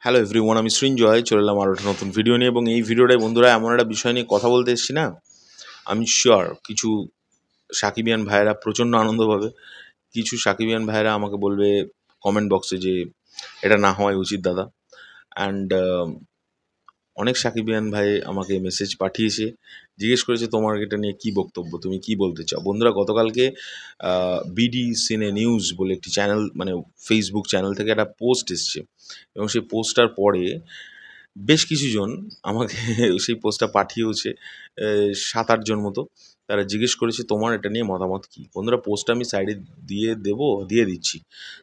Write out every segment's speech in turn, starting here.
Hello everyone, আমি সৃঞ্জয় চলে এলাম আরও একটা নতুন ভিডিও নিয়ে। এবং এই ভিডিওটায় বন্ধুরা এমন একটা বিষয় নিয়ে কথা বলতে এসেছি না, আমি শিওর কিছু সাকিবিয়ান ভাইয়েরা প্রচণ্ড আনন্দ পাবে। কিছু সাকিবিয়ান ভাইয়েরা আমাকে বলবে কমেন্ট বক্সে যে এটা না হওয়াই উচিত দাদা। অ্যান্ড অনেক সাকিবিয়ান ভাই আমাকে মেসেজ পাঠিয়েছে, জিজ্ঞেস করেছে তোমার এটা নিয়ে কী বক্তব্য, তুমি কি বলতে চাও। বন্ধুরা, গতকালকে বিডি সিনে নিউজ বলে একটি চ্যানেল, মানে ফেসবুক চ্যানেল থেকে একটা পোস্ট এসছে, এবং সেই পোস্টটার পরে বেশ কিছুজন আমাকে সেই পোস্টটা পাঠিয়েওছে, ৭-৮ জন মতো। তারা জিজ্ঞেস করেছে তোমার এটা নিয়ে মতামত কী। বন্ধুরা, পোস্টটা আমি সাইডে দিয়ে দিচ্ছি,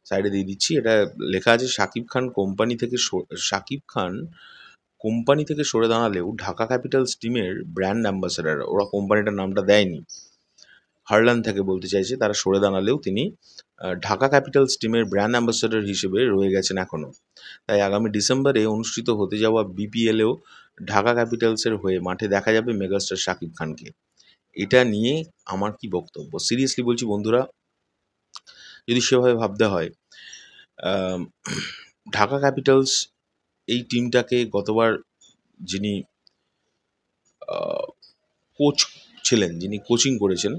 সাইডে দিয়ে দিচ্ছি। এটা লেখা আছে শাকিব খান কোম্পানি থেকে সরে দাঁড়ালেও ঢাকা ক্যাপিটালস টিমের ব্র্যান্ড অ্যাম্বাসেডার, ওরা কোম্পানিটার নামটা দেয়নি, হারলান থেকে বলতে চাইছে, তারা সরে দাঁড়ালেও তিনি ঢাকা ক্যাপিটালস টিমের ব্র্যান্ড অ্যাম্বাসেডর হিসেবে রয়ে গেছেন এখনও। তাই আগামী ডিসেম্বরে অনুষ্ঠিত হতে যাওয়া বিপিএলেও ঢাকা ক্যাপিটালসের হয়ে মাঠে দেখা যাবে মেগাস্টার শাকিব খানকে। এটা নিয়ে আমার কি বক্তব্য, সিরিয়াসলি বলছি বন্ধুরা, যদি সেভাবে ভাবতে হয়, ঢাকা ক্যাপিটালস এই টিমটাকে গতবার যিনি কোচ ছিলেন, যিনি কোচিং করেছেন,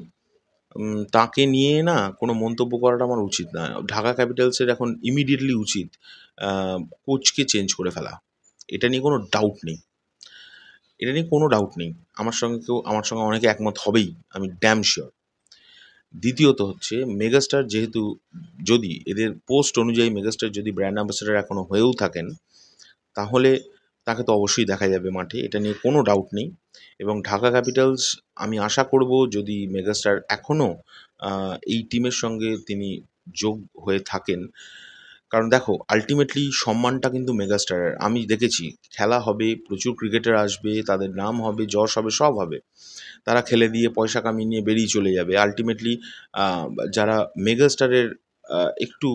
তাকে নিয়ে না কোনো মন্তব্য করাটা আমার উচিত না। ঢাকা ক্যাপিটালসের এখন ইমিডিয়েটলি উচিত কোচকে চেঞ্জ করে ফেলা। এটা নিয়ে কোনো ডাউট নেই, এটা নিয়ে কোনো ডাউট নেই। আমার সঙ্গে অনেকে একমত হবেই, আমি ড্যাম শিওর। দ্বিতীয়ত হচ্ছে, মেগাস্টার যেহেতু, যদি এদের পোস্ট অনুযায়ী মেগাস্টার যদি ব্র্যান্ড অ্যাম্বাসেডার এখনও হয়েও থাকেন, তাহলে তাকে তো অবশ্যই দেখা যাবে মাঠে, এটা নিয়ে কোনো ডাউট নেই। এবং ঢাকা ক্যাপিটালস, আমি আশা করব যদি মেগাস্টার এখনও এই টিমের সঙ্গে তিনি যোগ হয়ে থাকেন, কারণ দেখো আলটিমেটলি সম্মানটা কিন্তু মেগাস্টারের। আমি দেখেছি খেলা হবে, প্রচুর ক্রিকেটার আসবে, তাদের নাম হবে, যশ হবে, সব হবে, তারা খেলে দিয়ে পয়সা কামিয়ে নিয়ে বেরিয়ে চলে যাবে। আলটিমেটলি যারা মেগাস্টারের একটু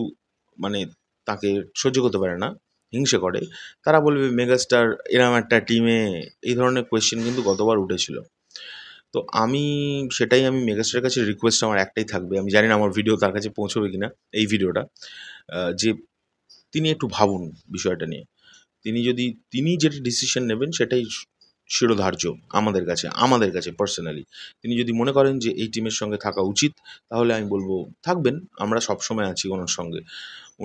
মানে তাকে সহ্য করতে পারে না, হিংসে করে, তারা বলবে মেগাস্টার এরম একটা টিমে, এই ধরনের কোয়েশ্চেন কিন্তু গতবার উঠেছিল। তো সেটাই আমি মেগাস্টারের কাছে রিকোয়েস্ট আমার একটাই থাকবে, আমি জানি না আমার ভিডিও তার কাছে পৌঁছবে কিনা, এই ভিডিওটা, যে তিনি একটু ভাবুন বিষয়টা নিয়ে। তিনি যেটা ডিসিশন নেবেন সেটাই শিরোধার্য আমাদের কাছে পার্সোনালি। তিনি যদি মনে করেন যে এই টিমের সঙ্গে থাকা উচিত, তাহলে আমি বলবো থাকবেন, আমরা সবসময় আছি ওনার সঙ্গে।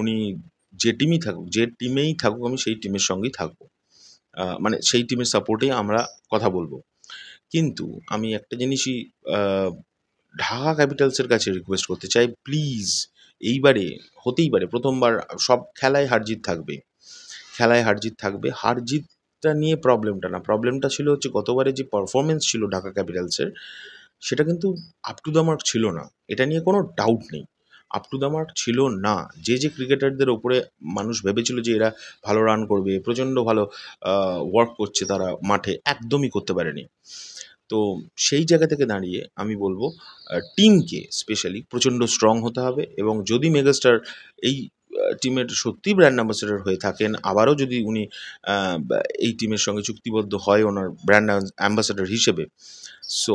উনি যে টিমেই থাকুক, আমি সেই টিমের সঙ্গেই থাকবো, মানে সেই টিমের সাপোর্টেই আমরা কথা বলবো। কিন্তু আমি একটা জিনিসই ঢাকা ক্যাপিটালসের কাছে রিকোয়েস্ট করতে চাই, প্লিজ, এইবারে হতেই পারে প্রথমবার, সব খেলায় হারজিত থাকবে, হারজিতটা নিয়ে প্রবলেমটা ছিল হচ্ছে গতবারে যে পারফরমেন্স ছিল ঢাকা ক্যাপিটালসের, সেটা কিন্তু আপ টু দ্য মার্ক ছিল না, এটা নিয়ে কোনো ডাউট নেই, আপ টু দ্য মার্ক ছিল না। যে ক্রিকেটারদের ওপরে মানুষ ভেবেছিল যে এরা ভালো রান করবে, প্রচণ্ড ভালো ওয়ার্ক করছে তারা মাঠে, একদমই করতে পারেনি। তো সেই জায়গা থেকে দাঁড়িয়ে আমি বলবো টিমকে স্পেশালি প্রচণ্ড স্ট্রং হতে হবে। এবং যদি মেগাস্টার এই টিমের সত্যিই ব্র্যান্ড অ্যাম্বাসেডর হয়ে থাকেন, আবারও যদি উনি এই টিমের সঙ্গে চুক্তিবদ্ধ হয় ওনার ব্র্যান্ড অ্যাম্বাসেডর হিসেবে, সো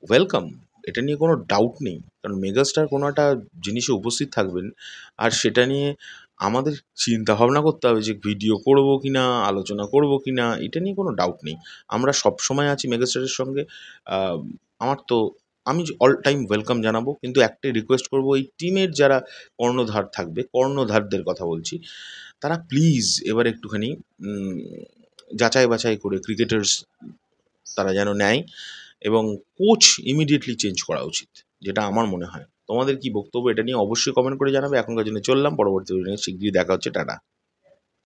ওয়েলকাম, এটা নিয়ে কোনো ডাউট নেই। কারণ মেগাস্টার কোনো একটা জিনিসে উপস্থিত থাকবেন, আর সেটা নিয়ে আমাদের চিন্তা ভাবনা করতে হবে যে ভিডিও করব কি না, আলোচনা করব কি না, এটা নিয়ে কোনো ডাউট নেই। আমরা সবসময় আছি মেগাস্টারের সঙ্গে। আমি অল টাইম ওয়েলকাম জানাবো, কিন্তু একটাই রিকোয়েস্ট করব, এই টিমের যারা কর্ণধারদের কথা বলছি, তারা প্লিজ এবার একটুখানি যাচাই বাছাই করে ক্রিকেটার্স তারা যেন নেয়, এবং কোচ ইমিডিয়েটলি চেঞ্জ করা উচিত, যেটা আমার মনে হয়। তোমাদের কি বক্তব্য এটা নিয়ে অবশ্যই কমেন্ট করে জানাবে। এখনকার জন্য চললাম, পরবর্তী ভিডিও নিয়ে শিগগিরই দেখা হচ্ছে, টাটা।